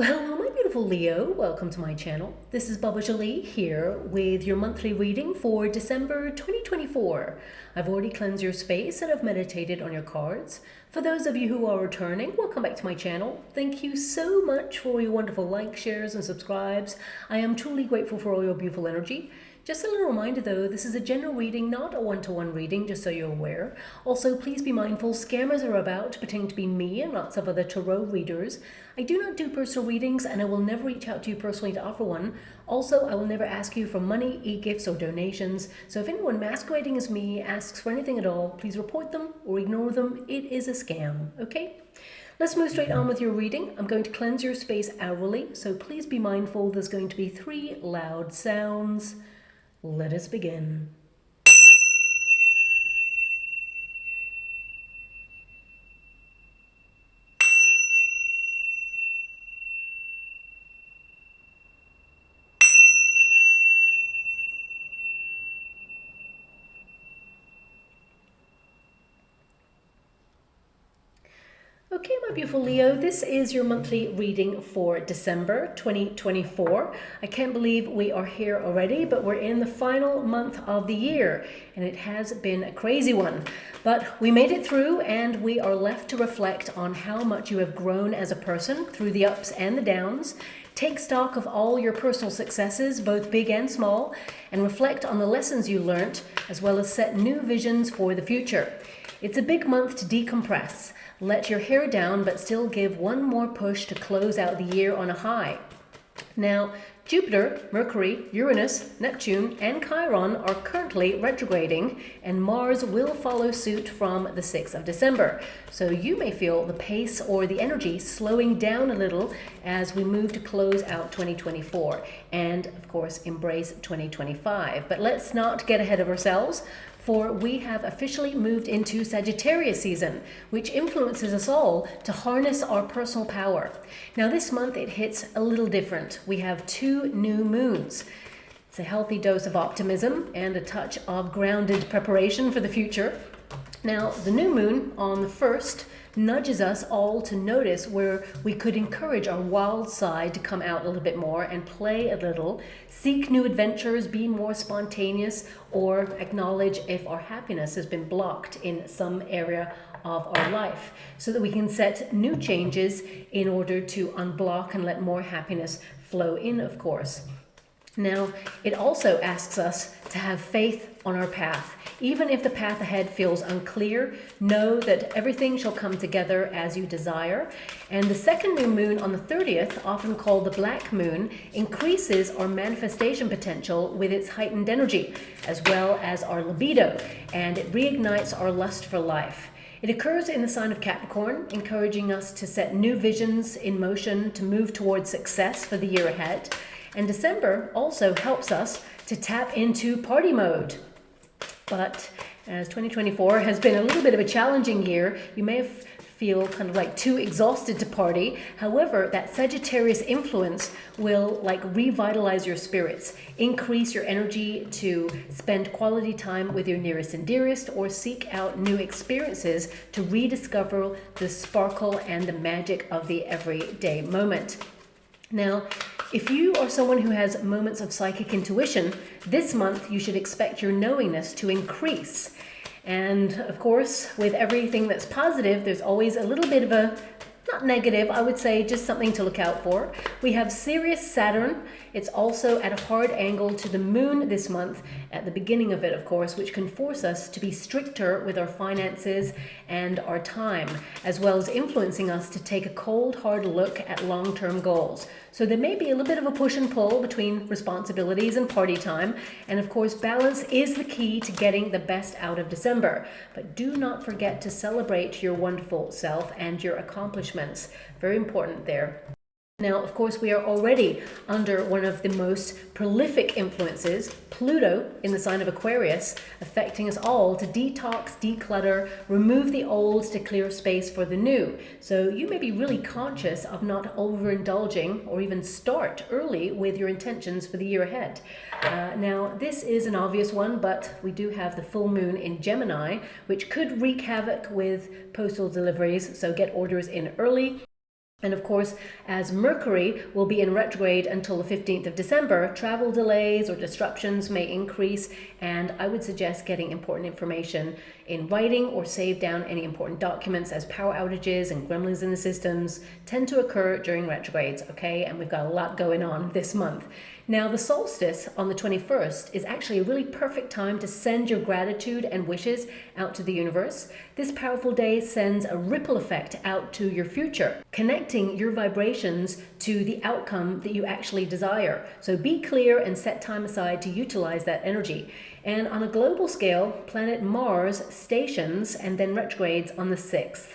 Well, hello, my beautiful Leo. Welcome to my channel. This is Baba Jolie here with your monthly reading for December 2024. I've already cleansed your space and I've meditated on your cards. For those of you who are returning, welcome back to my channel. Thank you so much for your wonderful likes, shares, and subscribes. I am truly grateful for all your beautiful energy. Just a little reminder though, this is a general reading, not a one-to-one reading, just so you're aware. Also, please be mindful, scammers are about, pretending to be me and lots of other tarot readers. I do not do personal readings and I will never reach out to you personally to offer one. Also, I will never ask you for money, e-gifts, or donations. So if anyone masquerading as me asks for anything at all, please report them or ignore them. It is a scam, okay? Let's move straight on with your reading. I'm going to cleanse your space hourly, so please be mindful there's going to be 3 loud sounds. Let us begin. Okay, my beautiful Leo, this is your monthly reading for December 2024. I can't believe we are here already, but we're in the final month of the year, and it has been a crazy one. But we made it through, and we are left to reflect on how much you have grown as a person through the ups and the downs. Take stock of all your personal successes, both big and small, and reflect on the lessons you learnt, as well as set new visions for the future. It's a big month to decompress. Let your hair down, but still give one more push to close out the year on a high. Now, Jupiter, Mercury, Uranus, Neptune, and Chiron are currently retrograding, and Mars will follow suit from the 6th of December. So you may feel the pace or the energy slowing down a little as we move to close out 2024 and, of course, embrace 2025. But let's not get ahead of ourselves, for we have officially moved into Sagittarius season, which influences us all to harness our personal power. Now this month it hits a little different. We have 2 new moons. It's a healthy dose of optimism and a touch of grounded preparation for the future. Now the new moon on the 1st nudges us all to notice where we could encourage our wild side to come out a little bit more and play a little, seek new adventures, be more spontaneous, or acknowledge if our happiness has been blocked in some area of our life, so that we can set new changes in order to unblock and let more happiness flow in, of course. Now, it also asks us to have faith on our path. Even if the path ahead feels unclear, know that everything shall come together as you desire. And the second new moon on the 30th, often called the black moon, increases our manifestation potential with its heightened energy, as well as our libido, and it reignites our lust for life. It occurs in the sign of Capricorn, encouraging us to set new visions in motion to move towards success for the year ahead. And December also helps us to tap into party mode. But as 2024 has been a little bit of a challenging year, you may feel kind of like too exhausted to party. However, that Sagittarius influence will revitalize your spirits, increase your energy to spend quality time with your nearest and dearest, or seek out new experiences to rediscover the sparkle and the magic of the everyday moment. Now, if you are someone who has moments of psychic intuition, this month you should expect your knowingness to increase. And of course, with everything that's positive, there's always a little bit of a, not negative, I would say just something to look out for. We have Sirius Saturn. It's also at a hard angle to the moon this month, at the beginning of it, of course, which can force us to be stricter with our finances and our time, as well as influencing us to take a cold, hard look at long-term goals. So there may be a little bit of a push and pull between responsibilities and party time. And of course, balance is the key to getting the best out of December. But do not forget to celebrate your wonderful self and your accomplishments. Very important there. Now, of course, we are already under one of the most prolific influences, Pluto in the sign of Aquarius, affecting us all to detox, declutter, remove the old to clear space for the new. So you may be really conscious of not overindulging or even start early with your intentions for the year ahead. Now, this is an obvious one, but we do have the full moon in Gemini, which could wreak havoc with postal deliveries, so get orders in early. And of course, as Mercury will be in retrograde until the 15th of December, travel delays or disruptions may increase, and I would suggest getting important information in writing or save down any important documents, as power outages and gremlins in the systems tend to occur during retrogrades, okay? And we've got a lot going on this month. Now, the solstice on the 21st is actually a really perfect time to send your gratitude and wishes out to the universe. This powerful day sends a ripple effect out to your future, connecting your vibrations to the outcome that you actually desire. So be clear and set time aside to utilize that energy. And on a global scale, planet Mars stations and then retrogrades on the 6th.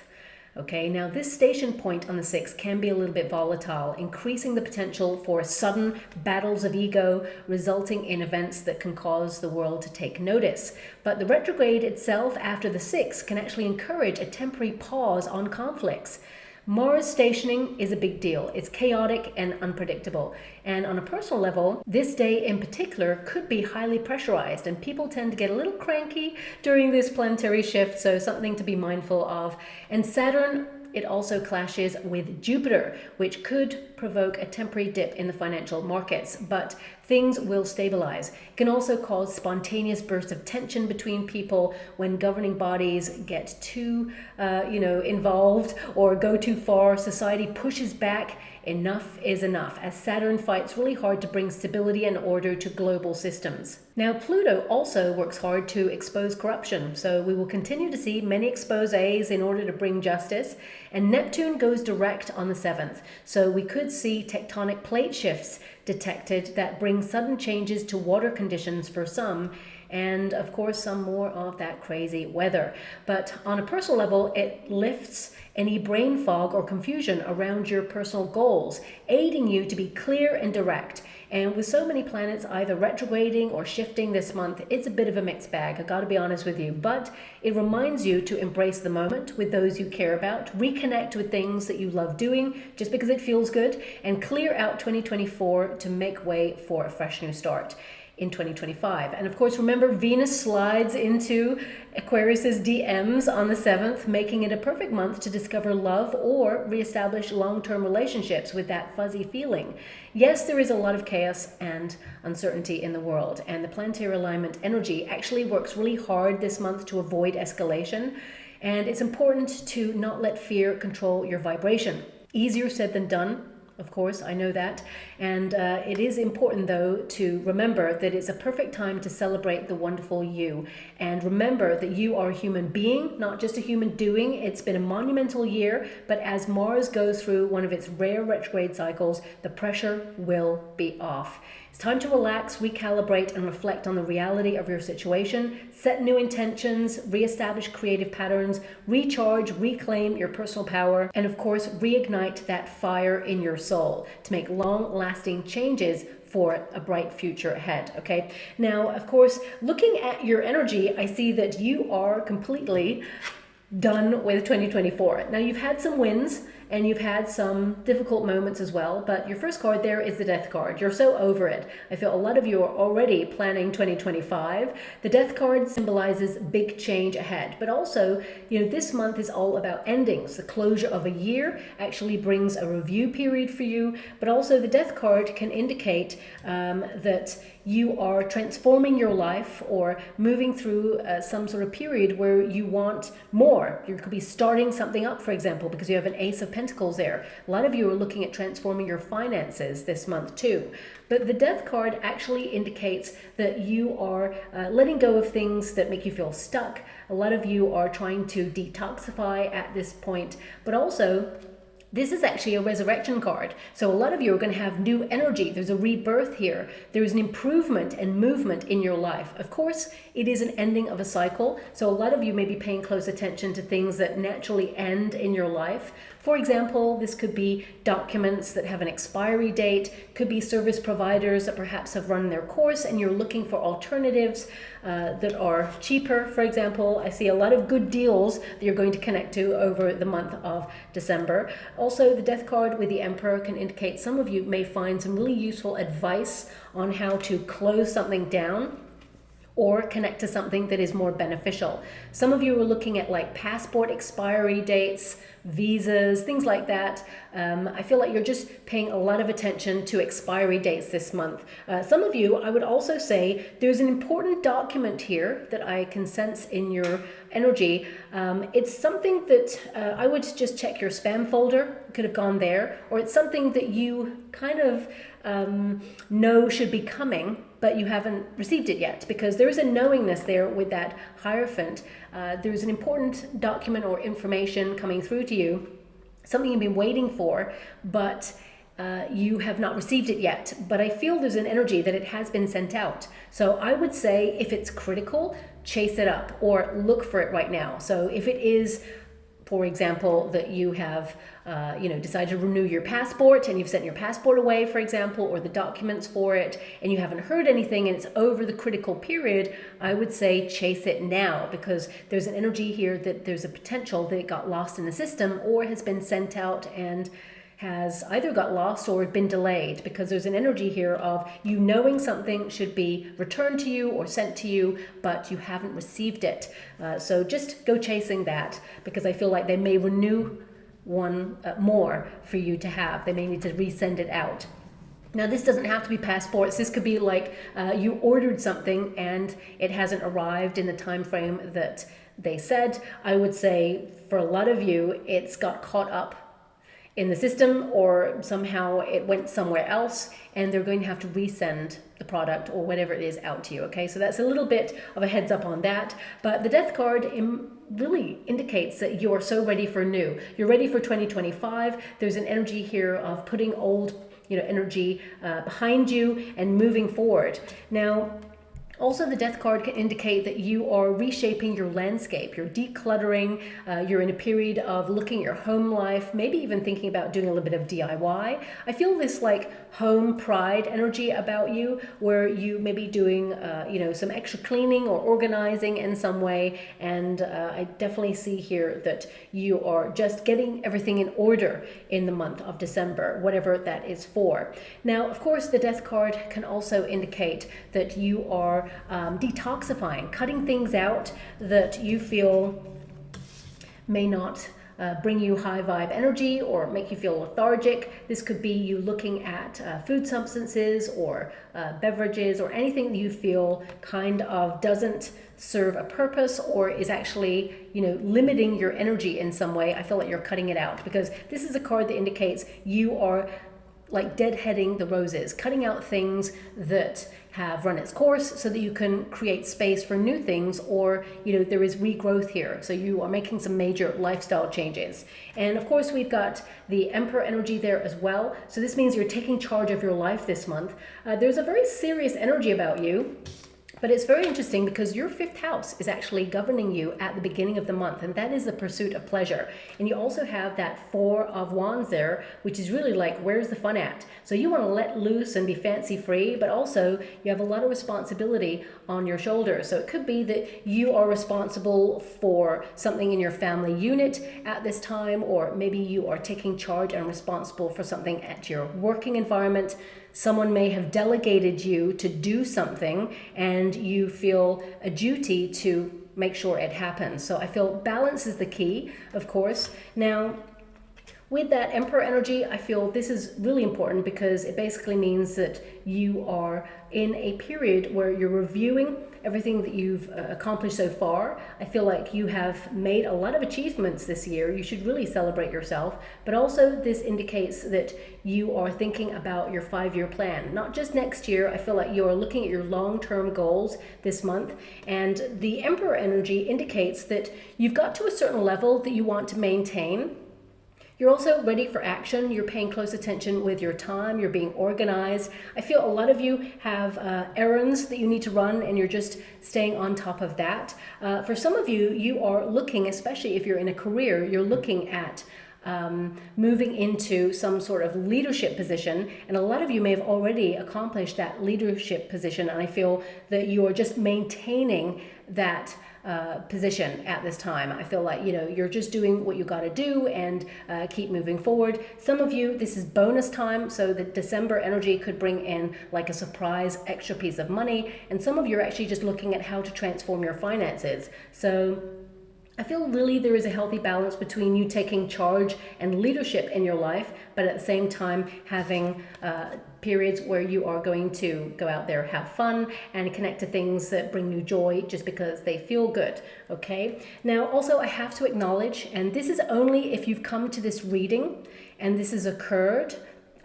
Okay, now this station point on the 6th can be a little bit volatile, increasing the potential for sudden battles of ego, resulting in events that can cause the world to take notice. But the retrograde itself after the 6th can actually encourage a temporary pause on conflicts. Mars stationing is a big deal. It's chaotic and unpredictable. And on a personal level, this day in particular could be highly pressurized, and people tend to get a little cranky during this planetary shift, so something to be mindful of. And Saturn, it also clashes with Jupiter, which could provoke a temporary dip in the financial markets, but things will stabilize. It can also cause spontaneous bursts of tension between people when governing bodies get too, involved or go too far. Society pushes back. Enough is enough, as Saturn fights really hard to bring stability and order to global systems. Now, Pluto also works hard to expose corruption, so we will continue to see many exposés in order to bring justice. And Neptune goes direct on the 7th, so we could see tectonic plate shifts detected that bring sudden changes to water conditions for some, and of course some more of that crazy weather. But on a personal level, it lifts any brain fog or confusion around your personal goals, aiding you to be clear and direct. And with so many planets either retrograding or shifting this month, it's a bit of a mixed bag, I gotta be honest with you. But it reminds you to embrace the moment with those you care about, reconnect with things that you love doing just because it feels good, and clear out 2024 to make way for a fresh new start in 2025. And of course, remember, Venus slides into Aquarius's DMs on the 7th, making it a perfect month to discover love or reestablish long-term relationships with that fuzzy feeling. Yes, there is a lot of chaos and uncertainty in the world, and the planetary alignment energy actually works really hard this month to avoid escalation. And it's important to not let fear control your vibration. Easier said than done. Of course, I know that. And it is important, though, to remember that it's a perfect time to celebrate the wonderful you. And remember that you are a human being, not just a human doing. It's been a monumental year, but as Mars goes through one of its rare retrograde cycles, the pressure will be off. It's time to relax, recalibrate, and reflect on the reality of your situation, set new intentions, reestablish creative patterns, recharge, reclaim your personal power, and of course, reignite that fire in your soul to make long-lasting changes for a bright future ahead, okay? Now, of course, looking at your energy, I see that you are completely done with 2024. Now, you've had some wins, and you've had some difficult moments as well, but your first card there is the Death card. You're so over it. I feel a lot of you are already planning 2025. The Death card symbolizes big change ahead, but also, this month is all about endings. The closure of a year actually brings a review period for you, but also the Death card can indicate that you are transforming your life or moving through some sort of period where you want more. You could be starting something up, for example, because you have an Ace of Pentacles there. A lot of you are looking at transforming your finances this month too. But the Death card actually indicates that you are letting go of things that make you feel stuck. A lot of you are trying to detoxify at this point, but also this is actually a resurrection card. So a lot of you are going to have new energy. There's a rebirth here. There's an improvement and movement in your life. Of course, it is an ending of a cycle. So a lot of you may be paying close attention to things that naturally end in your life. For example, this could be documents that have an expiry date, could be service providers that perhaps have run their course and you're looking for alternatives that are cheaper. For example, I see a lot of good deals that you're going to connect to over the month of December. Also, the Death card with the Emperor can indicate some of you may find some really useful advice on how to close something down, or connect to something that is more beneficial. Some of you are looking at like passport expiry dates, visas, things like that. I feel like you're just paying a lot of attention to expiry dates this month. Some of you, I would also say, there's an important document here that I can sense in your energy. It's something that I would just check your spam folder, could have gone there, or it's something that you kind of know should be coming, but you haven't received it yet, because there is a knowingness there with that Hierophant. There's an important document or information coming through to you, something you've been waiting for, but you have not received it yet. But I feel there's an energy that it has been sent out. So I would say if it's critical, chase it up or look for it right now. So if it is, for example, that you have decided to renew your passport and you've sent your passport away, for example, or the documents for it, and you haven't heard anything and it's over the critical period, I would say chase it now, because there's an energy here that there's a potential that it got lost in the system or has been sent out and has either got lost or been delayed, because there's an energy here of you knowing something should be returned to you or sent to you, but you haven't received it. So just go chasing that, because I feel like they may renew one more for you to have. They may need to resend it out. Now, this doesn't have to be passports. This could be like you ordered something and it hasn't arrived in the time frame that they said. I would say for a lot of you, it's got caught up in the system, or somehow it went somewhere else and they're going to have to resend the product or whatever it is out to you. Okay, so that's a little bit of a heads up on that. But the Death card really indicates that you are so ready for new. You're ready for 2025. There's an energy here of putting old energy behind you and moving forward. Now, also, the Death card can indicate that you are reshaping your landscape. You're decluttering. You're in a period of looking at your home life, maybe even thinking about doing a little bit of DIY. I feel this like home pride energy about you, where you may be doing, some extra cleaning or organizing in some way. And I definitely see here that you are just getting everything in order in the month of December, whatever that is for. Now, of course, the Death card can also indicate that you are detoxifying, cutting things out that you feel may not bring you high vibe energy or make you feel lethargic. This could be you looking at food substances or beverages or anything that you feel kind of doesn't serve a purpose or is actually, limiting your energy in some way. I feel like you're cutting it out, because this is a card that indicates you are like deadheading the roses, cutting out things that have run its course so that you can create space for new things, or there is regrowth here. So you are making some major lifestyle changes. And of course, we've got the Emperor energy there as well. So this means you're taking charge of your life this month. There's a very serious energy about you. But it's very interesting because your fifth house is actually governing you at the beginning of the month, and that is the pursuit of pleasure. And you also have that Four of Wands there, which is really like, where's the fun at? So you want to let loose and be fancy free, but also you have a lot of responsibility on your shoulders. So it could be that you are responsible for something in your family unit at this time, or maybe you are taking charge and responsible for something at your working environment. Someone may have delegated you to do something and you feel a duty to make sure it happens. So I feel balance is the key, of course. Now, with that Emperor energy, I feel this is really important because it basically means that you are in a period where you're reviewing everything that you've accomplished so far. I feel like you have made a lot of achievements this year. You should really celebrate yourself. But also this indicates that you are thinking about your 5-year plan, not just next year. I feel like you are looking at your long-term goals this month. And the Emperor energy indicates that you've got to a certain level that you want to maintain. You're also ready for action. You're paying close attention with your time. You're being organized. I feel a lot of you have errands that you need to run, and you're just staying on top of that. For some of you, you are looking, especially if you're in a career, you're looking at moving into some sort of leadership position. And a lot of you may have already accomplished that leadership position. And I feel that you are just maintaining that position at this time. I feel like, you're just doing what you got to do and keep moving forward. Some of you, this is bonus time, so the December energy could bring in like a surprise extra piece of money. And some of you are actually just looking at how to transform your finances. So I feel really there is a healthy balance between you taking charge and leadership in your life, but at the same time having periods where you are going to go out there, have fun, and connect to things that bring you joy just because they feel good, okay? Now, also I have to acknowledge, and this is only if you've come to this reading and this has occurred,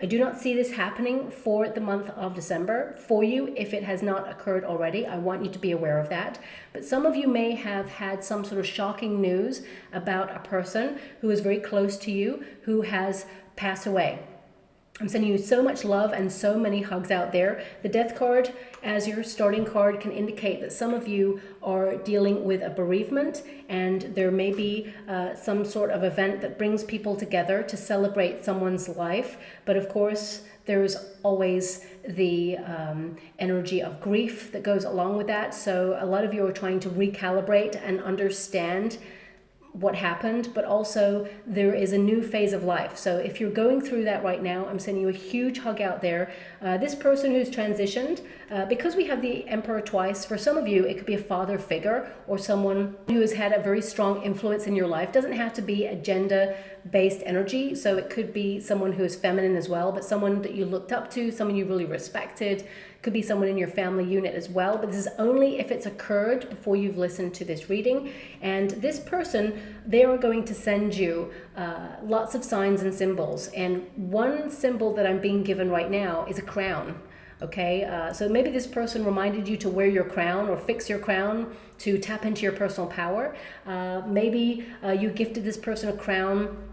I do not see this happening for the month of December. For you, if it has not occurred already, I want you to be aware of that. But some of you may have had some sort of shocking news about a person who is very close to you who has passed away. I'm sending you so much love and so many hugs out there. The Death card as your starting card can indicate that some of you are dealing with a bereavement, and there may be some sort of event that brings people together to celebrate someone's life. But of course, there's always the energy of grief that goes along with that. So a lot of you are trying to recalibrate and understand what happened, but also there is a new phase of life. So if you're going through that right now, I'm sending you a huge hug out there. This person who's transitioned, because we have the Emperor twice, for some of you it could be a father figure or someone who has had a very strong influence in your life. Doesn't have to be a gender-based energy, so it could be someone who is feminine as well, but someone that you looked up to, someone you really respected. Could be someone in your family unit as well, but this is only if it's occurred before you've listened to this reading. And this person, they are going to send you lots of signs and symbols. And one symbol that I'm being given right now is a crown. Okay, so maybe this person reminded you to wear your crown or fix your crown to tap into your personal power. Maybe you gifted this person a crown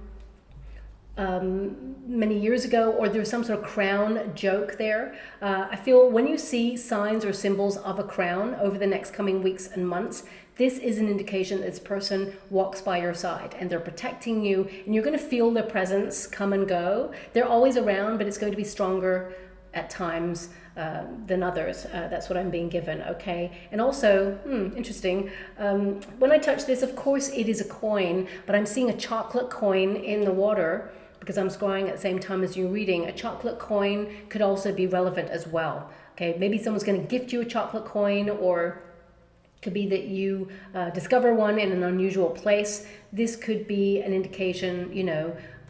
many years ago, or there's some sort of crown joke there. I feel when you see signs or symbols of a crown over the next coming weeks and months, this is an indication that this person walks by your side and they're protecting you, and you're going to feel their presence come and go. They're always around, but it's going to be stronger at times than others. That's what I'm being given, okay? And also, interesting, when I touch this, of course it is a coin, but I'm seeing a chocolate coin in the water, because I'm scrying at the same time as you're reading. A chocolate coin could also be relevant as well. Okay, maybe someone's going to gift you a chocolate coin, or it could be that you discover one in an unusual place. This could be an indication,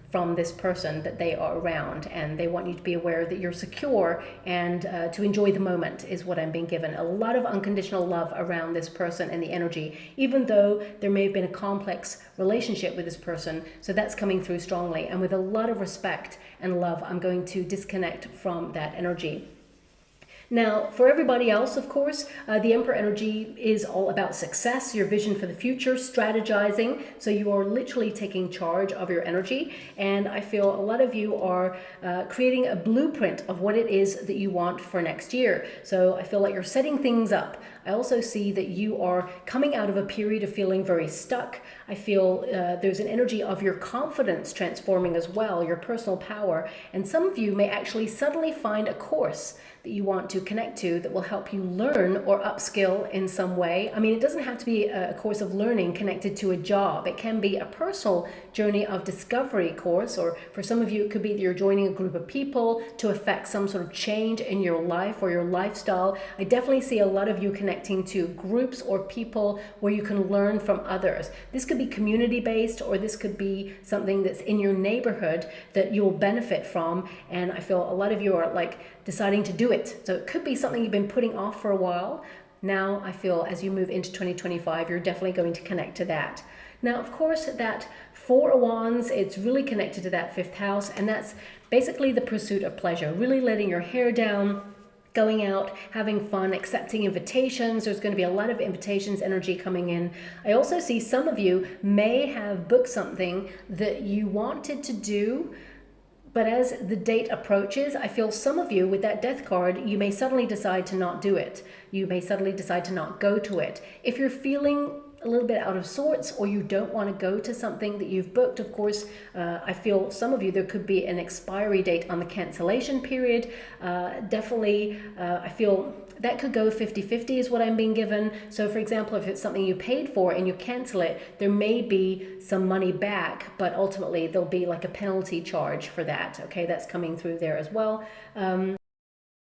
from this person that they are around, and they want you to be aware that you're secure and to enjoy the moment is what I'm being given. A lot of unconditional love around this person and the energy, even though there may have been a complex relationship with this person. So that's coming through strongly, and with a lot of respect and love, I'm going to disconnect from that energy. Now, for everybody else, of course, the Emperor energy is all about success, your vision for the future, strategizing. So you are literally taking charge of your energy. And I feel a lot of you are creating a blueprint of what it is that you want for next year. So I feel like you're setting things up. I also see that you are coming out of a period of feeling very stuck. I feel there's an energy of your confidence transforming as well, your personal power. And some of you may actually suddenly find a course that you want to connect to that will help you learn or upskill in some way. I mean, it doesn't have to be a course of learning connected to a job. It can be a personal journey of discovery course, or for some of you, it could be that you're joining a group of people to affect some sort of change in your life or your lifestyle. I definitely see a lot of you connecting to groups or people where you can learn from others. This could be community-based, or this could be something that's in your neighborhood that you'll benefit from. And I feel a lot of you are like deciding to do it. So it could be something you've been putting off for a while. Now I feel as you move into 2025, you're definitely going to connect to that. Now, of course, that Four of Wands, it's really connected to that fifth house, and that's basically the pursuit of pleasure, really letting your hair down, going out, having fun, accepting invitations. There's going to be a lot of invitations energy coming in. I also see some of you may have booked something that you wanted to do, but as the date approaches, I feel some of you with that Death card, you may suddenly decide to not do it. You may suddenly decide to not go to it. If you're feeling a little bit out of sorts, or you don't want to go to something that you've booked. Of course, I feel some of you, there could be an expiry date on the cancellation period. Definitely, I feel that could go 50-50 is what I'm being given. So for example, if it's something you paid for and you cancel it, there may be some money back, but ultimately there'll be like a penalty charge for that. Okay, that's coming through there as well.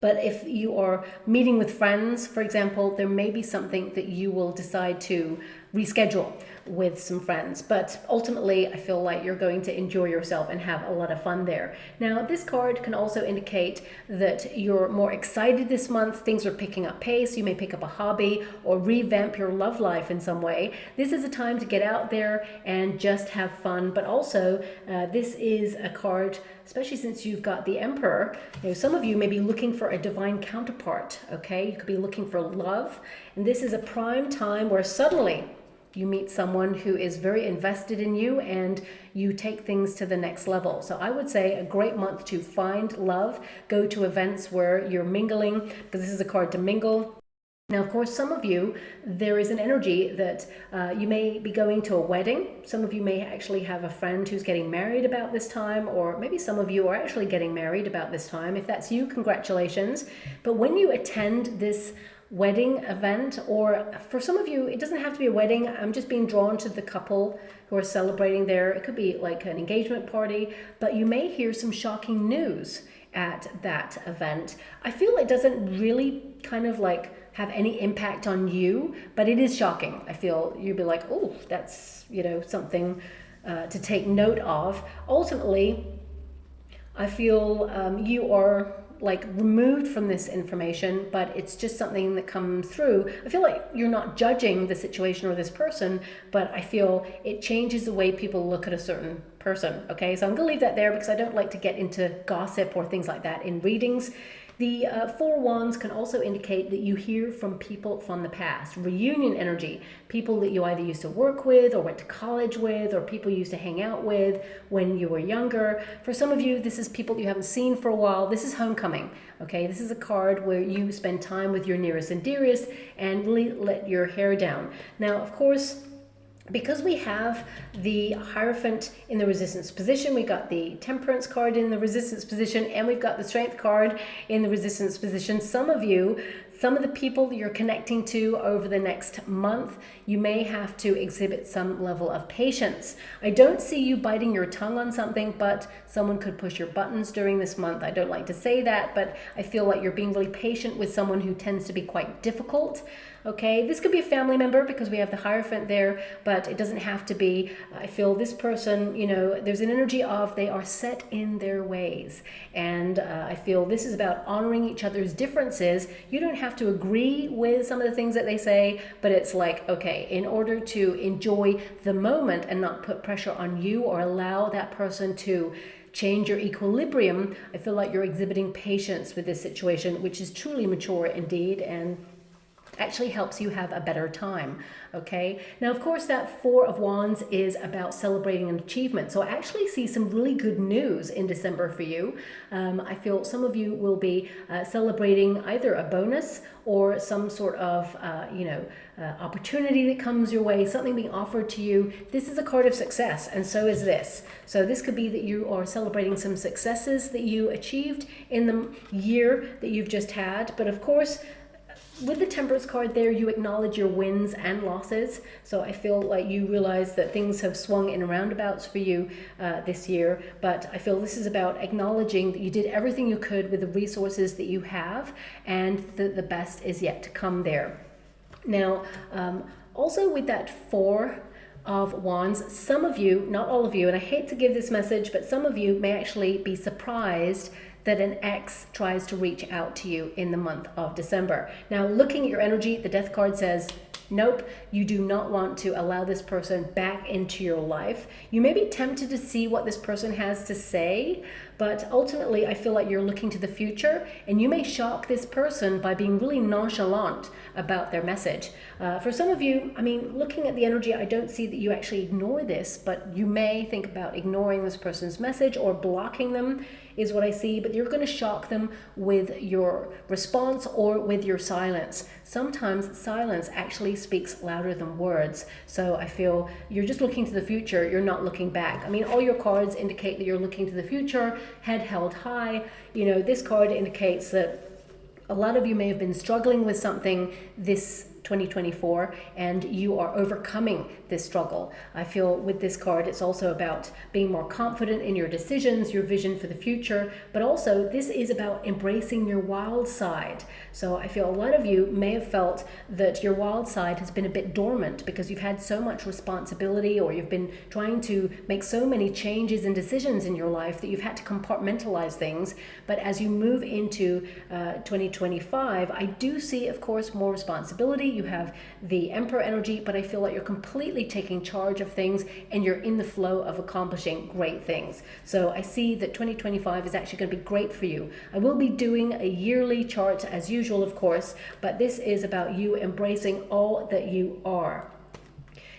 But if you are meeting with friends, for example, there may be something that you will decide to reschedule with some friends. But ultimately, I feel like you're going to enjoy yourself and have a lot of fun there. Now, this card can also indicate that you're more excited this month. Things are picking up pace. You may pick up a hobby or revamp your love life in some way. This is a time to get out there and just have fun. But also, this is a card, especially since you've got the Emperor. You know, some of you may be looking for a divine counterpart, okay? You could be looking for love. And this is a prime time where suddenly you meet someone who is very invested in you and you take things to the next level. So I would say a great month to find love, go to events where you're mingling, because this is a card to mingle. Now, of course, some of you, there is an energy that you may be going to a wedding. Some of you may actually have a friend who's getting married about this time, or maybe some of you are actually getting married about this time. If that's you, congratulations. But when you attend this wedding event, or for some of you, it doesn't have to be a wedding. I'm just being drawn to the couple who are celebrating there. It could be like an engagement party, but you may hear some shocking news at that event. I feel it doesn't really kind of like have any impact on you, but it is shocking. I feel you'd be like, oh, that's, you know, something to take note of. Ultimately, I feel you are like removed from this information, but it's just something that comes through. I feel like you're not judging the situation or this person, but I feel it changes the way people look at a certain person. Okay, so I'm gonna leave that there because I don't like to get into gossip or things like that in readings. The Four Wands can also indicate that you hear from people from the past. Reunion energy, people that you either used to work with or went to college with, or people you used to hang out with when you were younger. For some of you, this is people you haven't seen for a while. This is homecoming, okay? This is a card where you spend time with your nearest and dearest and really let your hair down. Now, of course, because we have the Hierophant in the resistance position, we got the Temperance card in the resistance position, and we've got the Strength card in the resistance position. Some of you, some of the people that you're connecting to over the next month, you may have to exhibit some level of patience. I don't see you biting your tongue on something, but someone could push your buttons during this month. I don't like to say that, but I feel like you're being really patient with someone who tends to be quite difficult. Okay, this could be a family member because we have the Hierophant there, but it doesn't have to be. I feel this person, you know, there's an energy of they are set in their ways. And I feel this is about honoring each other's differences. You don't have to agree with some of the things that they say, but it's like, okay, in order to enjoy the moment and not put pressure on you or allow that person to change your equilibrium, I feel like you're exhibiting patience with this situation, which is truly mature indeed, and actually helps you have a better time. Okay, now of course that Four of Wands is about celebrating an achievement, so I actually see some really good news in December for you. I feel some of you will be celebrating either a bonus or some sort of opportunity that comes your way, something being offered to you. This is a card of success, and so is this. So this could be that you are celebrating some successes that you achieved in the year that you've just had, but of course with the Temperance card there, you acknowledge your wins and losses. So I feel like you realize that things have swung in roundabouts for you this year. But I feel this is about acknowledging that you did everything you could with the resources that you have, and the best is yet to come there. Now, also with that Four of Wands, some of you, not all of you, and I hate to give this message, but some of you may actually be surprised that an ex tries to reach out to you in the month of December. Now, looking at your energy, the Death card says, nope, you do not want to allow this person back into your life. You may be tempted to see what this person has to say, But ultimately, I feel like you're looking to the future, and you may shock this person by being really nonchalant about their message. For some of you, I mean, looking at the energy, I don't see that you actually ignore this, but you may think about ignoring this person's message or blocking them, is what I see, but you're going to shock them with your response or with your silence. Sometimes silence actually speaks louder than words. So I feel you're just looking to the future, you're not looking back. I mean, all your cards indicate that you're looking to the future, head held high. You know, this card indicates that a lot of you may have been struggling with something this 2024, and you are overcoming this struggle. I feel with this card, it's also about being more confident in your decisions, your vision for the future, but also this is about embracing your wild side. So I feel a lot of you may have felt that your wild side has been a bit dormant because you've had so much responsibility, or you've been trying to make so many changes and decisions in your life that you've had to compartmentalize things. But as you move into 2025, I do see, of course, more responsibility. You have the Emperor energy, but I feel like you're completely taking charge of things and you're in the flow of accomplishing great things. So I see that 2025 is actually going to be great for you. I will be doing a yearly chart as usual, of course, but this is about you embracing all that you are.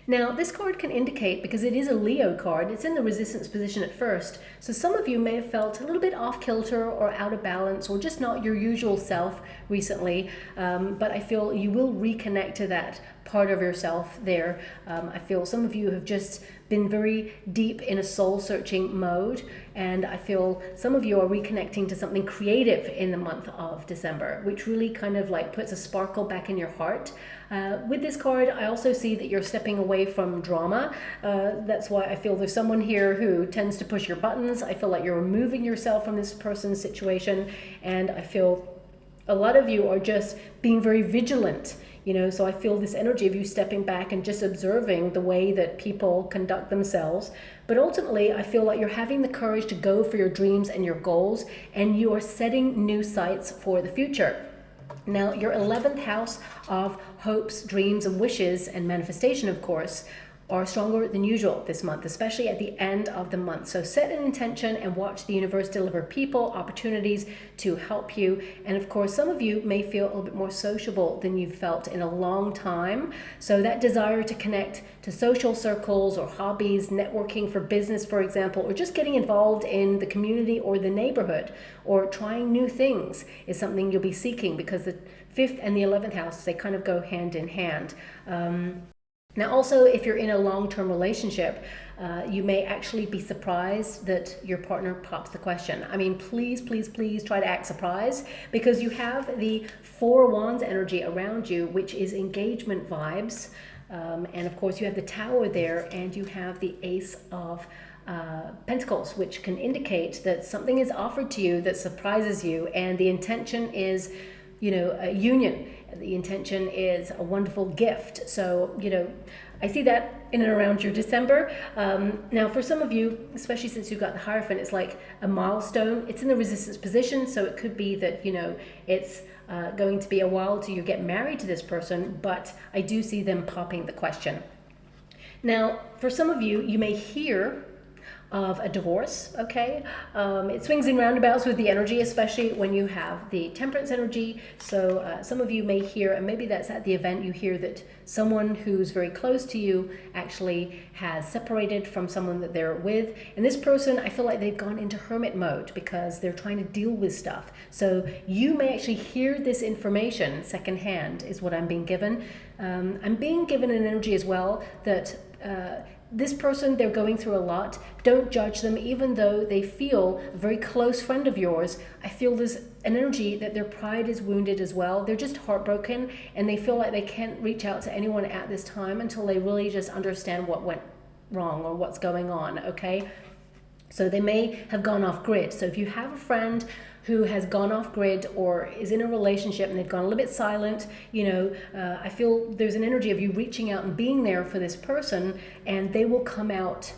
Now, this card can indicate, because it is a Leo card, it's in the resistance position at first. So some of you may have felt a little bit off kilter or out of balance or just not your usual self recently. But I feel you will reconnect to that part of yourself there. I feel some of you have just been very deep in a soul-searching mode, and I feel some of you are reconnecting to something creative in the month of December, which really kind of like puts a sparkle back in your heart. With this card, I also see that you're stepping away from drama. That's why I feel there's someone here who tends to push your buttons. I feel like you're removing yourself from this person's situation, and I feel a lot of you are just being very vigilant. You know, so I feel this energy of you stepping back and just observing the way that people conduct themselves. But ultimately, I feel like you're having the courage to go for your dreams and your goals, and you are setting new sights for the future. Now, your 11th house of hopes, dreams, and wishes, and manifestation, of course, are stronger than usual this month, especially at the end of the month. So set an intention and watch the universe deliver people, opportunities to help you. And of course, some of you may feel a little bit more sociable than you've felt in a long time. So that desire to connect to social circles or hobbies, networking for business, for example, or just getting involved in the community or the neighborhood, or trying new things is something you'll be seeking, because the 5th and the 11th house, they kind of go hand in hand. Now also, if you're in a long-term relationship, you may actually be surprised that your partner pops the question. I mean, please, please, please try to act surprised, because you have the 4 Wands energy around you, which is engagement vibes. And of course, you have the Tower there, and you have the Ace of Pentacles, which can indicate that something is offered to you that surprises you, and the intention is, you know, a union. The intention is a wonderful gift. So, you know, I see that in and around your December. Now, for some of you, especially since you've got the Hierophant, it's like a milestone. It's in the resistance position, so it could be that, you know, it's going to be a while till you get married to this person, but I do see them popping the question. Now, for some of you, you may hear of a divorce, okay? It swings in roundabouts with the energy, especially when you have the Temperance energy. So some of you may hear, and maybe that's at the event, you hear that someone who's very close to you actually has separated from someone that they're with. And this person, I feel like they've gone into hermit mode because they're trying to deal with stuff. So you may actually hear this information secondhand, is what I'm being given. I'm being given an energy as well that this person, they're going through a lot. Don't judge them, even though they feel a very close friend of yours. I feel there's an energy that their pride is wounded as well. They're just heartbroken, and they feel like they can't reach out to anyone at this time until they really just understand what went wrong or what's going on, okay? So they may have gone off grid. So if you have a friend who has gone off grid or is in a relationship and they've gone a little bit silent, you know, I feel there's an energy of you reaching out and being there for this person, and they will come out,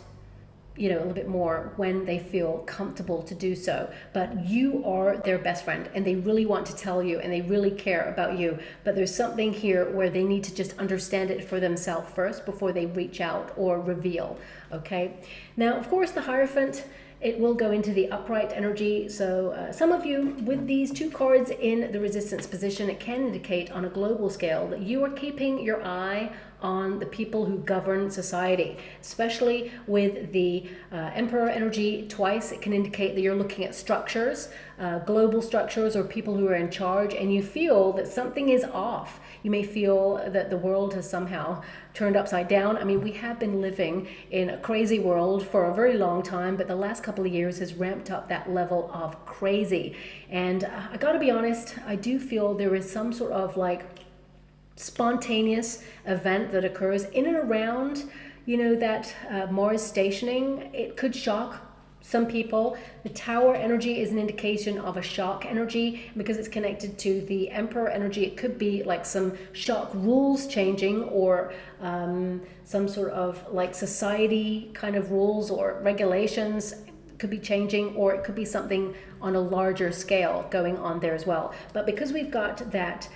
you know, a little bit more when they feel comfortable to do so. But you are their best friend, and they really want to tell you, and they really care about you. But there's something here where they need to just understand it for themselves first before they reach out or reveal, okay? Now, of course, the Hierophant, it will go into the upright energy. So some of you with these two cards in the resistance position, it can indicate on a global scale that you are keeping your eye on the people who govern society, especially with the Emperor energy twice. It can indicate that you're looking at structures, global structures, or people who are in charge, and you feel that something is off. You may feel that the world has somehow turned upside down. I mean, we have been living in a crazy world for a very long time, but the last couple of years has ramped up that level of crazy. And I gotta be honest, I do feel there is some sort of like spontaneous event that occurs in and around, you know, that Mars stationing. It could shock some people. The Tower energy is an indication of a shock energy because it's connected to the Emperor energy. It could be like some shock rules changing, or some sort of like society kind of rules or regulations could be changing, or it could be something on a larger scale going on there as well. But because we've got that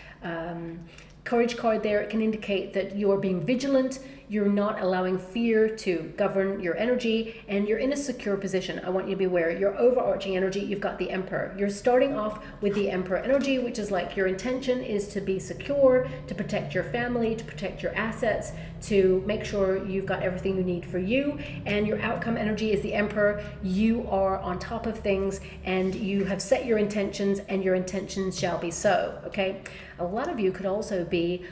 Courage card there, it can indicate that you're being vigilant, you're not allowing fear to govern your energy, and you're in a secure position. I want you to be aware, your overarching energy, you've got the Emperor. You're starting off with the Emperor energy, which is like your intention is to be secure, to protect your family, to protect your assets, to make sure you've got everything you need for you. And your outcome energy is the Emperor. You are on top of things and you have set your intentions, and your intentions shall be so, okay? A lot of you could also be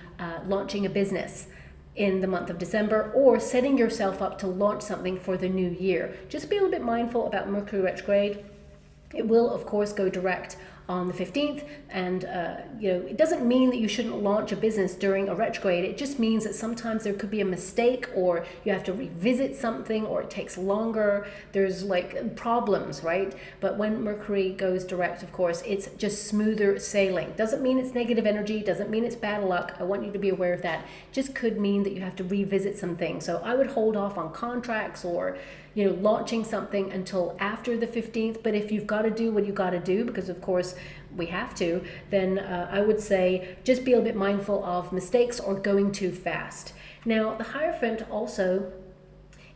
launching a business in the month of December, or setting yourself up to launch something for the new year. Just be a little bit mindful about Mercury retrograde. It will, of course, go direct on the 15th, and you know, it doesn't mean that you shouldn't launch a business during a retrograde. It just means that sometimes there could be a mistake, or you have to revisit something, or it takes longer. There's like problems, right? But when Mercury goes direct, of course, it's just smoother sailing. Doesn't mean it's negative energy, doesn't mean it's bad luck. I want you to be aware of that. Just could mean that you have to revisit some things. So I would hold off on contracts or, you know, launching something until after the 15th. But if you've got to do what you got to do, because of course we have to, then I would say just be a little bit mindful of mistakes or going too fast. Now, the Hierophant also,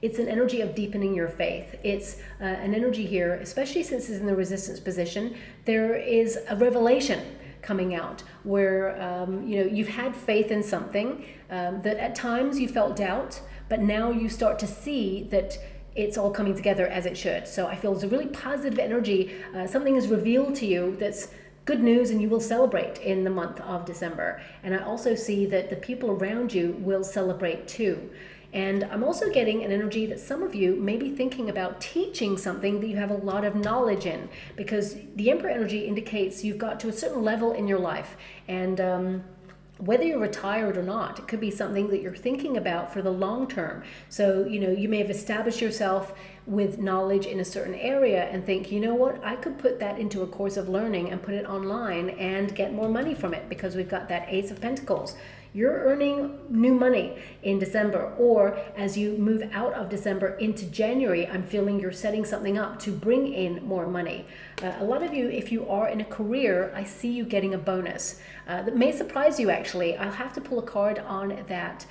it's an energy of deepening your faith. It's an energy here, especially since it's in the resistance position, there is a revelation coming out where you know, you've had faith in something that at times you felt doubt, but now you start to see that it's all coming together as it should. So I feel it's a really positive energy. Something is revealed to you that's good news, and you will celebrate in the month of December. And I also see that the people around you will celebrate too. And I'm also getting an energy that some of you may be thinking about teaching something that you have a lot of knowledge in, because the Emperor energy indicates you've got to a certain level in your life. And whether you're retired or not, it could be something that you're thinking about for the long term. So, you know, you may have established yourself with knowledge in a certain area and think, you know what, I could put that into a course of learning and put it online and get more money from it, because we've got that Ace of Pentacles. You're earning new money in December, or as you move out of December into January, I'm feeling you're setting something up to bring in more money. A lot of you, if you are in a career, I see you getting a bonus that may surprise you actually. I'll have to pull a card on that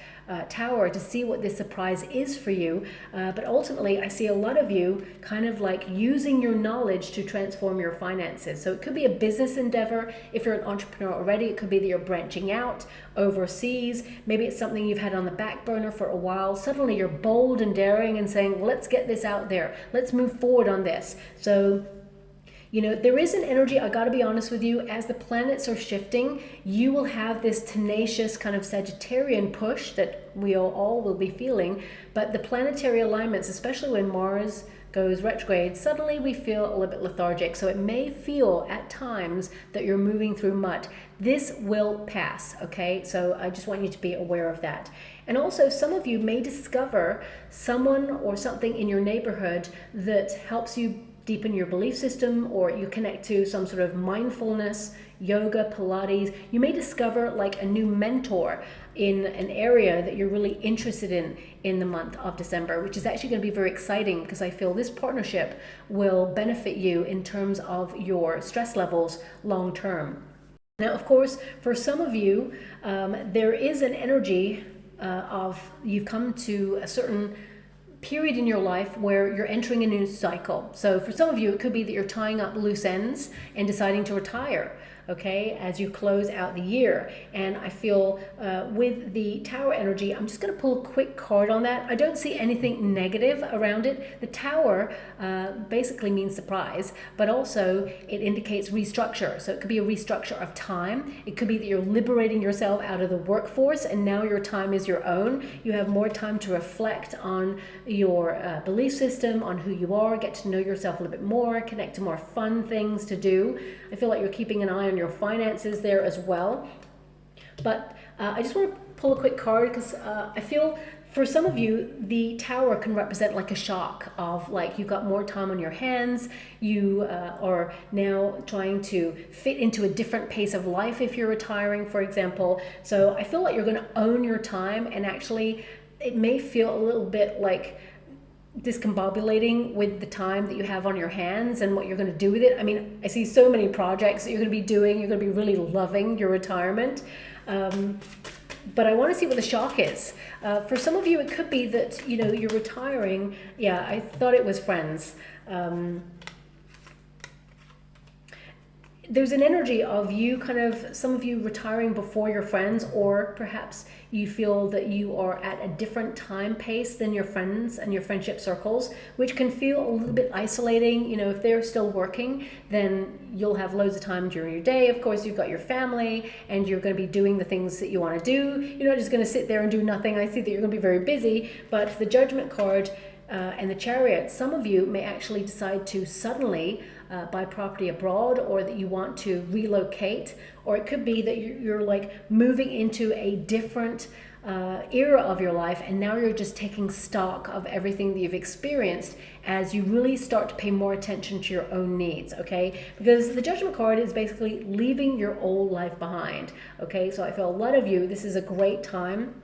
Tower to see what this surprise is for you, but ultimately I see a lot of you kind of like using your knowledge to transform your finances. So it could be a business endeavor. If you're an entrepreneur already, it could be that you're branching out overseas. Maybe it's something you've had on the back burner for a while. Suddenly you're bold and daring and saying, let's get this out there, let's move forward on this. So, you know, there is an energy, I gotta be honest with you, as the planets are shifting, you will have this tenacious kind of Sagittarian push that we all will be feeling. But the planetary alignments, especially when Mars goes retrograde, suddenly we feel a little bit lethargic. So it may feel at times that you're moving through mud. This will pass, okay? So I just want you to be aware of that. And also, some of you may discover someone or something in your neighborhood that helps you deepen your belief system, or you connect to some sort of mindfulness, yoga, Pilates. You may discover like a new mentor in an area that you're really interested in the month of December, which is actually going to be very exciting, because I feel this partnership will benefit you in terms of your stress levels long term. Now, of course, for some of you, there is an energy of you've come to a certain period in your life where you're entering a new cycle. So for some of you, it could be that you're tying up loose ends and deciding to retire, okay, as you close out the year. And I feel with the Tower energy, I'm just going to pull a quick card on that. I don't see anything negative around it. The Tower basically means surprise, but also it indicates restructure. So it could be a restructure of time. It could be that you're liberating yourself out of the workforce and now your time is your own. You have more time to reflect on your belief system, on who you are, get to know yourself a little bit more, connect to more fun things to do. I feel like you're keeping an eye on your finances there as well. But I just want to pull a quick card because I feel for some of you, the Tower can represent like a shock of like you've got more time on your hands. You are now trying to fit into a different pace of life if you're retiring, for example. So I feel like you're going to own your time, and actually it may feel a little bit like discombobulating with the time that you have on your hands and what you're going to do with it. I mean, I see so many projects that you're going to be doing. You're going to be really loving your retirement. But I want to see what the shock is. For some of you, it could be that, you know, you're retiring. Yeah, I thought it was Friends. There's an energy of you kind of, some of you retiring before your friends, or perhaps you feel that you are at a different time pace than your friends and your friendship circles, which can feel a little bit isolating. You know, if they're still working, then you'll have loads of time during your day. Of course, you've got your family and you're going to be doing the things that you want to do. You're not just going to sit there and do nothing. I see that you're going to be very busy, but the Judgment card and the Chariot, some of you may actually decide to suddenly buy property abroad, or that you want to relocate, or it could be that you're like moving into a different era of your life, and now you're just taking stock of everything that you've experienced as you really start to pay more attention to your own needs, okay? Because the Judgment card is basically leaving your old life behind, okay? So I feel a lot of you, this is a great time.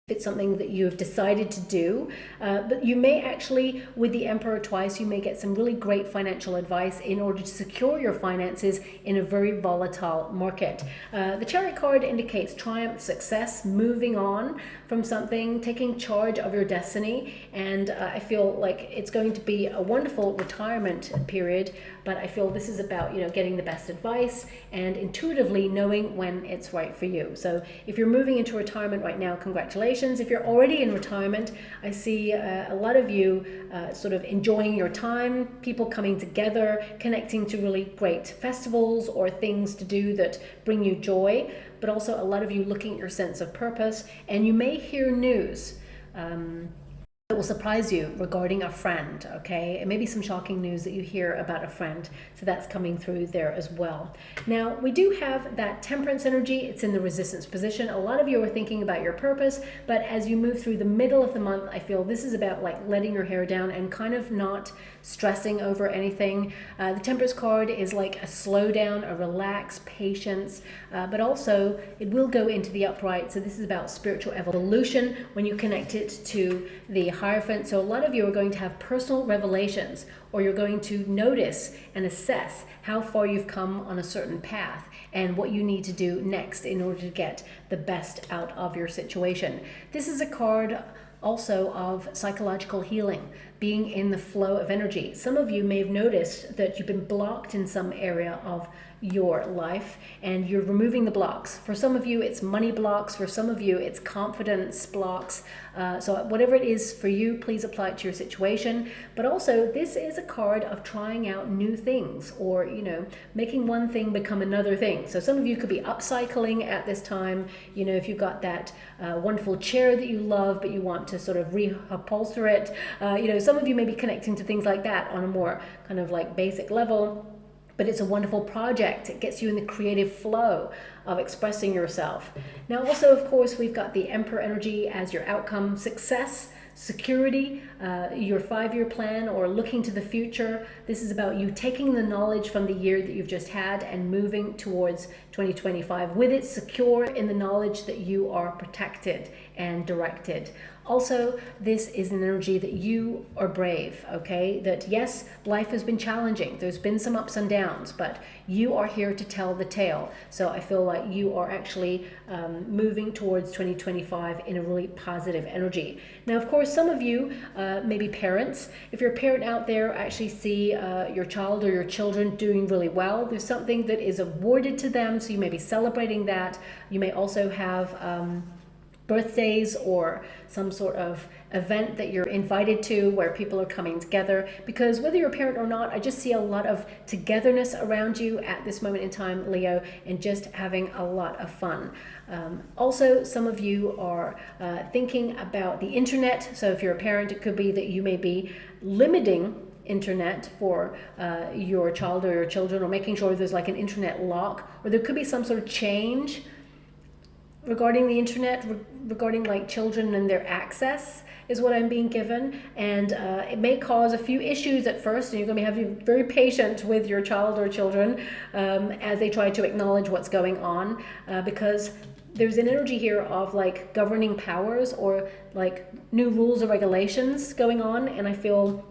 It's something that you have decided to do, but you may actually, with the Emperor twice, you may get some really great financial advice in order to secure your finances in a very volatile market. The Chariot card indicates triumph, success, moving on from something, taking charge of your destiny, and I feel like it's going to be a wonderful retirement period, but I feel this is about, you know, getting the best advice and intuitively knowing when it's right for you. So if you're moving into retirement right now, congratulations. If you're already in retirement, I see a lot of you sort of enjoying your time, people coming together, connecting to really great festivals or things to do that bring you joy, but also a lot of you looking at your sense of purpose, and you may hear news that will surprise you regarding a friend, okay? It may be some shocking news that you hear about a friend, so that's coming through there as well. Now, we do have that Temperance energy. It's in the Resistance position. A lot of you are thinking about your purpose, but as you move through the middle of the month, I feel this is about like letting your hair down and kind of not stressing over anything. The Temperance card is like a slow down, a relax, patience, but also it will go into the upright. So this is about spiritual evolution when you connect it to the Hierophant. So a lot of you are going to have personal revelations, or you're going to notice and assess how far you've come on a certain path and what you need to do next in order to get the best out of your situation. This is a card also of psychological healing, being in the flow of energy. Some of you may have noticed that you've been blocked in some area of your life and you're removing the blocks. For some of you, it's money blocks. For some of you, it's confidence blocks. So whatever it is for you, please apply it to your situation. But also, this is a card of trying out new things, or, you know, making one thing become another thing. So some of you could be upcycling at this time. You know, if you've got that wonderful chair that you love, but you want to sort of reupholster it. You know, some of you may be connecting to things like that on a more kind of like basic level. But it's a wonderful project. It gets you in the creative flow of expressing yourself. Now also, of course, we've got the Emperor energy as your outcome: success, security, your 5-year plan, or looking to the future. This is about you taking the knowledge from the year that you've just had and moving towards 2025 with it secure in the knowledge that you are protected and directed. Also, this is an energy that you are brave, okay? That yes, life has been challenging. There's been some ups and downs, but you are here to tell the tale. So I feel like you are actually moving towards 2025 in a really positive energy. Now, of course, some of you may be parents. If you're a parent out there, actually see your child or your children doing really well. There's something that is awarded to them, so you may be celebrating that. You may also have birthdays or some sort of event that you're invited to where people are coming together, because whether you're a parent or not, I just see a lot of togetherness around you at this moment in time, Leo, and just having a lot of fun. Also, some of you are thinking about the internet. So if you're a parent, it could be that you may be limiting internet for your child or your children, or making sure there's like an internet lock, or there could be some sort of change regarding the internet, regarding like children and their access is what I'm being given. And it may cause a few issues at first, and you're going to have to be very patient with your child or children as they try to acknowledge what's going on, because there's an energy here of like governing powers or like new rules or regulations going on. And I feel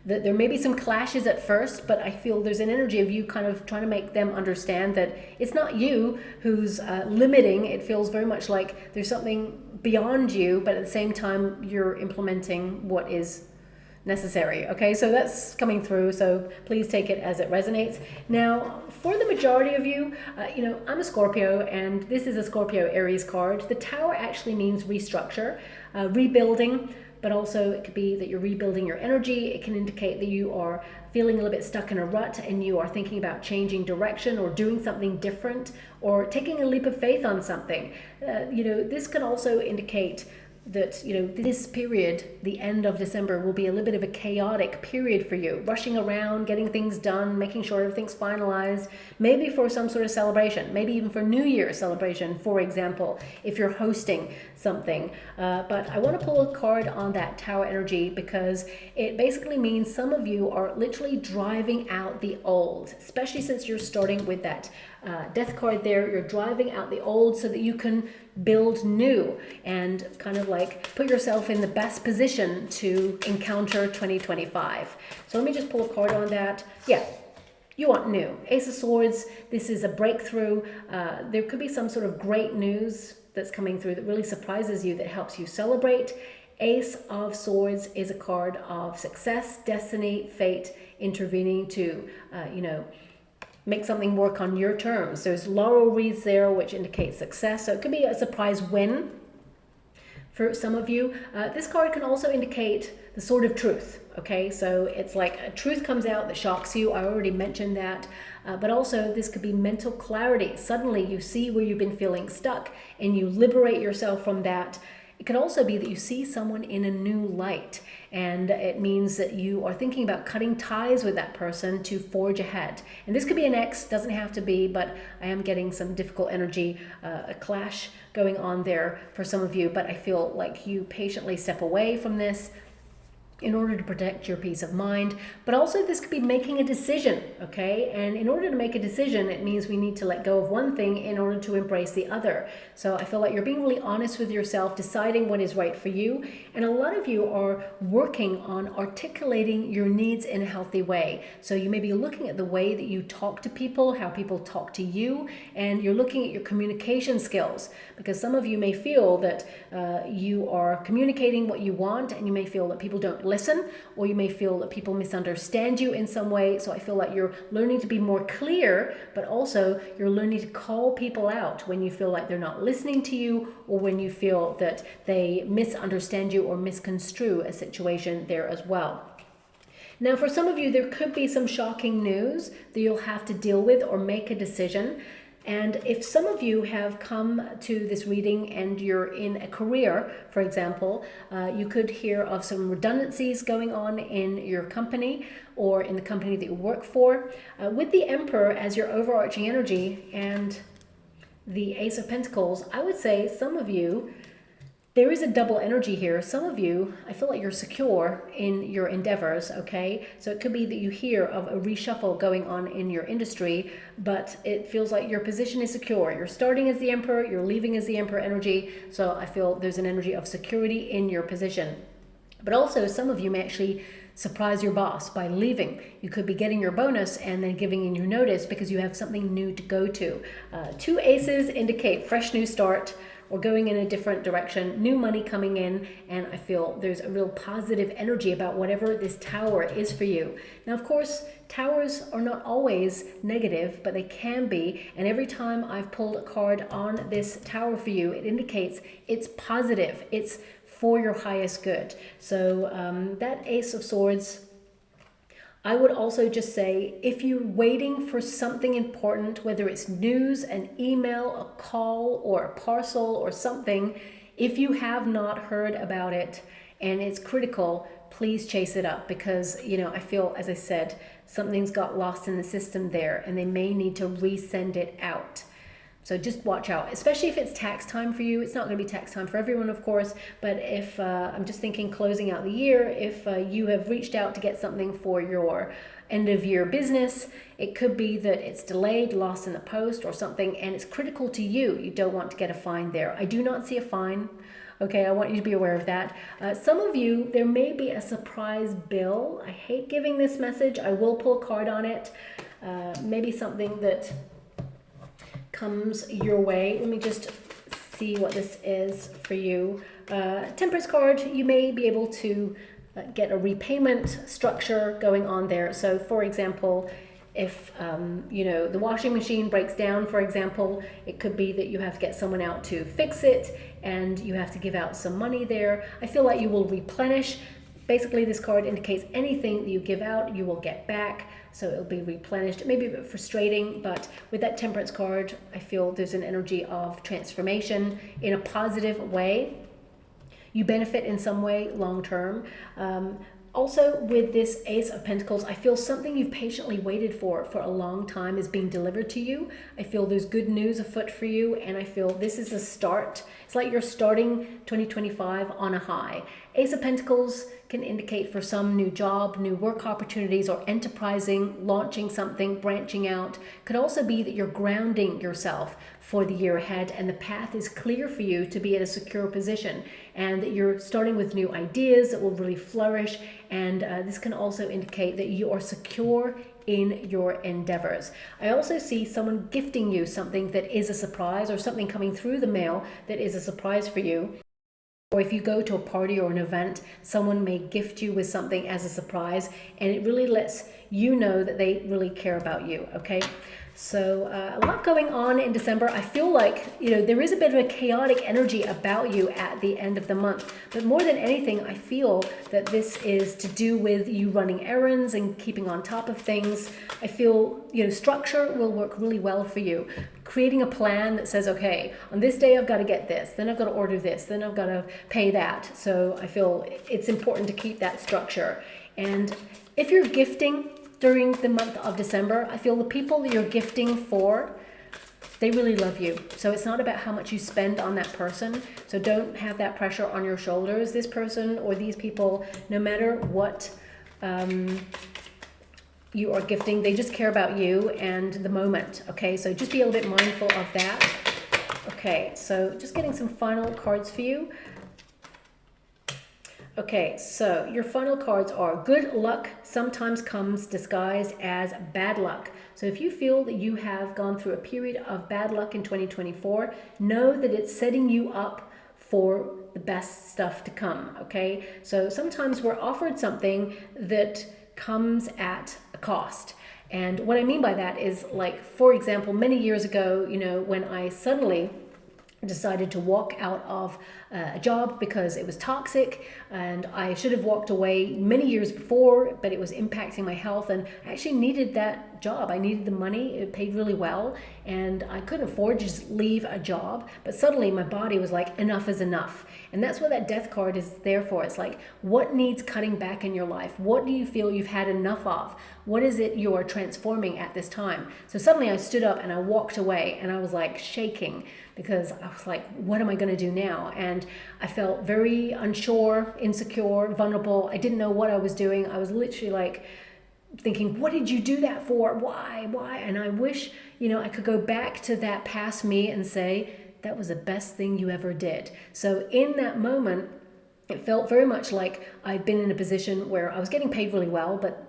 that there may be some clashes at first, but I feel there's an energy of you kind of trying to make them understand that it's not you who's limiting. It feels very much like there's something beyond you, but at the same time, you're implementing what is necessary. Okay, so that's coming through, so please take it as it resonates. Now, for the majority of you, I'm a Scorpio, and this is a Scorpio Aries card. The Tower actually means restructure, rebuilding, but also it could be that you're rebuilding your energy. It can indicate that you are feeling a little bit stuck in a rut and you are thinking about changing direction or doing something different or taking a leap of faith on something. This can also indicate that, this period, the end of December, will be a little bit of a chaotic period for you, rushing around, getting things done, making sure everything's finalized, maybe for some sort of celebration, maybe even for New Year's celebration, for example, if you're hosting something. But I want to pull a card on that Tower energy because it basically means some of you are literally driving out the old, especially since you're starting with that death card there. You're driving out the old so that you can build new and kind of like put yourself in the best position to encounter 2025. So let me just pull a card on that. Yeah, you want new. Ace of Swords, this is a breakthrough. There could be some sort of great news that's coming through that really surprises you, that helps you celebrate. Ace of Swords is a card of success, destiny, fate intervening to, make something work on your terms. There's laurel wreaths there, which indicates success. So it could be a surprise win for some of you. This card can also indicate the sword of truth. Okay, so it's like a truth comes out that shocks you. I already mentioned that. But also this could be mental clarity. Suddenly you see where you've been feeling stuck and you liberate yourself from that. It could also be that you see someone in a new light, and it means that you are thinking about cutting ties with that person to forge ahead. And this could be an ex, doesn't have to be, but I am getting some difficult energy, a clash going on there for some of you. But I feel like you patiently step away from this in order to protect your peace of mind. But also this could be making a decision, okay? And in order to make a decision, it means we need to let go of one thing in order to embrace the other. So I feel like you're being really honest with yourself, deciding what is right for you. And a lot of you are working on articulating your needs in a healthy way. So you may be looking at the way that you talk to people, how people talk to you, and you're looking at your communication skills, because some of you may feel that you are communicating what you want, and you may feel that people don't listen, or you may feel that people misunderstand you in some way. So I feel like you're learning to be more clear, but also you're learning to call people out when you feel like they're not listening to you, or when you feel that they misunderstand you or misconstrue a situation there as well. Now, for some of you, there could be some shocking news that you'll have to deal with or make a decision. And if some of you have come to this reading and you're in a career, for example, you could hear of some redundancies going on in your company or in the company that you work for. With the Emperor as your overarching energy and the Ace of Pentacles, I would say some of you there is a double energy here. Some of you, I feel like you're secure in your endeavors, okay? So it could be that you hear of a reshuffle going on in your industry, but it feels like your position is secure. You're starting as the Emperor, you're leaving as the Emperor energy. So I feel there's an energy of security in your position. But also some of you may actually surprise your boss by leaving. You could be getting your bonus and then giving in your notice because you have something new to go to. Two aces indicate fresh new start, or going in a different direction, new money coming in, and I feel there's a real positive energy about whatever this tower is for you. Now, of course, towers are not always negative, but they can be, and every time I've pulled a card on this tower for you, it indicates it's positive, it's for your highest good. So that Ace of Swords, I would also just say, if you're waiting for something important, whether it's news, an email, a call, or a parcel or something, if you have not heard about it and it's critical, please chase it up, because, you know, I feel, as I said, something's got lost in the system there and they may need to resend it out. So just watch out, especially if it's tax time for you. It's not going to be tax time for everyone, of course, but if I'm just thinking closing out the year, if you have reached out to get something for your end of year business, it could be that it's delayed, lost in the post or something, and it's critical to you. You don't want to get a fine there. I do not see a fine. Okay, I want you to be aware of that. Some of you, there may be a surprise bill. I hate giving this message. I will pull a card on it. Maybe something that comes your way. Let me just see what this is for you. Temperance card, you may be able to get a repayment structure going on there. So for example, if you know, the washing machine breaks down, for example, it could be that you have to get someone out to fix it and you have to give out some money there. I feel like you will replenish. Basically, this card indicates anything that you give out, you will get back. So it'll be replenished. Maybe a bit frustrating, but with that Temperance card, I feel there's an energy of transformation in a positive way. You benefit in some way long term. Also, with this Ace of Pentacles, I feel something you've patiently waited for a long time is being delivered to you. I feel there's good news afoot for you, and I feel this is a start. It's like you're starting 2025 on a high. Ace of Pentacles can indicate for some new job, new work opportunities, or enterprising, launching something, branching out. Could also be that you're grounding yourself for the year ahead and the path is clear for you to be in a secure position, and that you're starting with new ideas that will really flourish. And this can also indicate that you are secure in your endeavors. I also see someone gifting you something that is a surprise, or something coming through the mail that is a surprise for you. Or if you go to a party or an event, someone may gift you with something as a surprise, and it really lets you know that they really care about you, okay? So a lot going on in December. I feel like, you know, there is a bit of a chaotic energy about you at the end of the month. But more than anything, I feel that this is to do with you running errands and keeping on top of things. I feel, you know, structure will work really well for you. Creating a plan that says, okay, on this day I've got to get this, then I've got to order this, then I've got to pay that. So I feel it's important to keep that structure. And if you're gifting during the month of December, I feel the people that you're gifting for, they really love you. So it's not about how much you spend on that person. So don't have that pressure on your shoulders. This person or these people, no matter what you are gifting, they just care about you and the moment. Okay, so just be a little bit mindful of that. Okay, so just getting some final cards for you. Okay, so your final cards are good luck sometimes comes disguised as bad luck. So if you feel that you have gone through a period of bad luck in 2024, know that it's setting you up for the best stuff to come, okay? So sometimes we're offered something that comes at a cost. And what I mean by that is, like, for example, many years ago, you know, when I suddenly decided to walk out of a job because it was toxic, and I should have walked away many years before, but it was impacting my health, and I actually needed that job. I needed the money. It paid really well, and I couldn't afford to just leave a job. But suddenly my body was like, enough is enough. And that's what that death card is there for. It's like, what needs cutting back in your life? What do you feel you've had enough of? What is it you are transforming at this time? So suddenly I stood up and I walked away, and I was like shaking, because I was like, what am I going to do now? And and I felt very unsure, insecure, vulnerable. I didn't know what I was doing. I was literally like thinking, what did you do that for? Why? And I wish, I could go back to that past me and say, that was the best thing you ever did. So in that moment, it felt very much like I'd been in a position where I was getting paid really well, but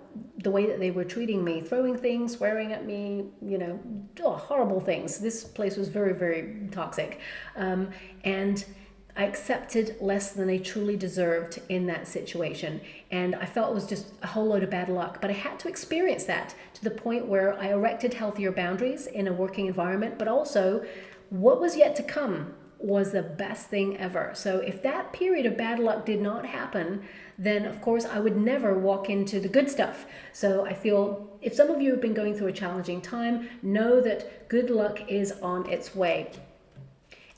the way that they were treating me, throwing things, swearing at me, horrible things. This place was very, very toxic. And I accepted less than I truly deserved in that situation. And I felt it was just a whole load of bad luck. But I had to experience that to the point where I erected healthier boundaries in a working environment, but also what was yet to come was the best thing ever. So if that period of bad luck did not happen, then of course I would never walk into the good stuff. So I feel if some of you have been going through a challenging time, know that good luck is on its way.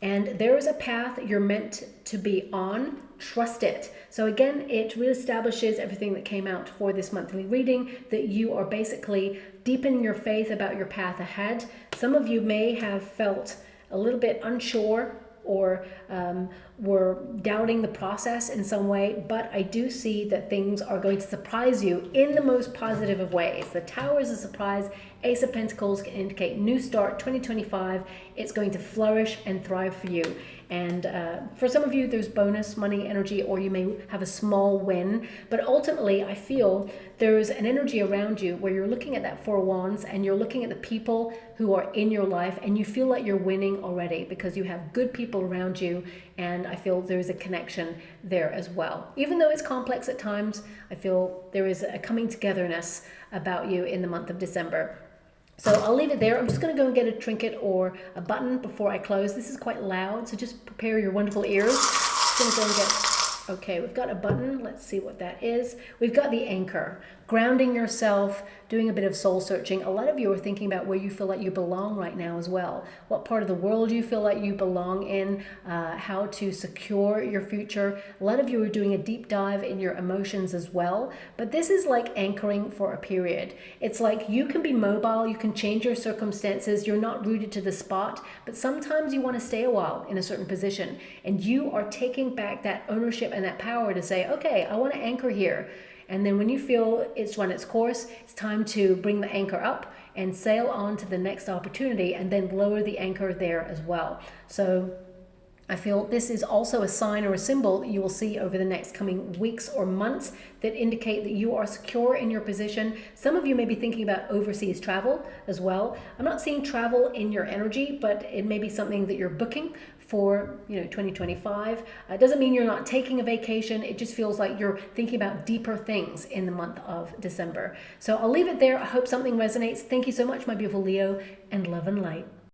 And there is a path you're meant to be on. Trust it. So again, it reestablishes everything that came out for this monthly reading, that you are basically deepening your faith about your path ahead. Some of you may have felt a little bit unsure or were doubting the process in some way, but I do see that things are going to surprise you in the most positive of ways. The Tower is a surprise. Ace of Pentacles can indicate new start, 2025. It's going to flourish and thrive for you. And for some of you, there's bonus money energy, or you may have a small win. But ultimately, I feel there's an energy around you where you're looking at that Four of Wands and you're looking at the people who are in your life, and you feel like you're winning already because you have good people around you. And I feel there's a connection there as well. Even though it's complex at times, I feel there is a coming togetherness about you in the month of December. So I'll leave it there. I'm just going to go and get a trinket or a button before I close. This is quite loud, so just prepare your wonderful ears. Just going to go and get, okay, we've got a button. Let's see what that is. We've got the anchor, grounding yourself, doing a bit of soul searching. A lot of you are thinking about where you feel like you belong right now as well. What part of the world you feel like you belong in, how to secure your future. A lot of you are doing a deep dive in your emotions as well. But this is like anchoring for a period. It's like you can be mobile, you can change your circumstances, you're not rooted to the spot, but sometimes you want to stay a while in a certain position. And you are taking back that ownership and that power to say, okay, I want to anchor here. And then when you feel it's run its course, it's time to bring the anchor up and sail on to the next opportunity, and then lower the anchor there as well. So I feel this is also a sign or a symbol that you will see over the next coming weeks or months that indicate that you are secure in your position. Some of you may be thinking about overseas travel as well. I'm not seeing travel in your energy, but it may be something that you're booking for 2025. It doesn't mean you're not taking a vacation. It just feels like you're thinking about deeper things in the month of December. So I'll leave it there. I hope something resonates. Thank you so much, my beautiful Leo, and love and light.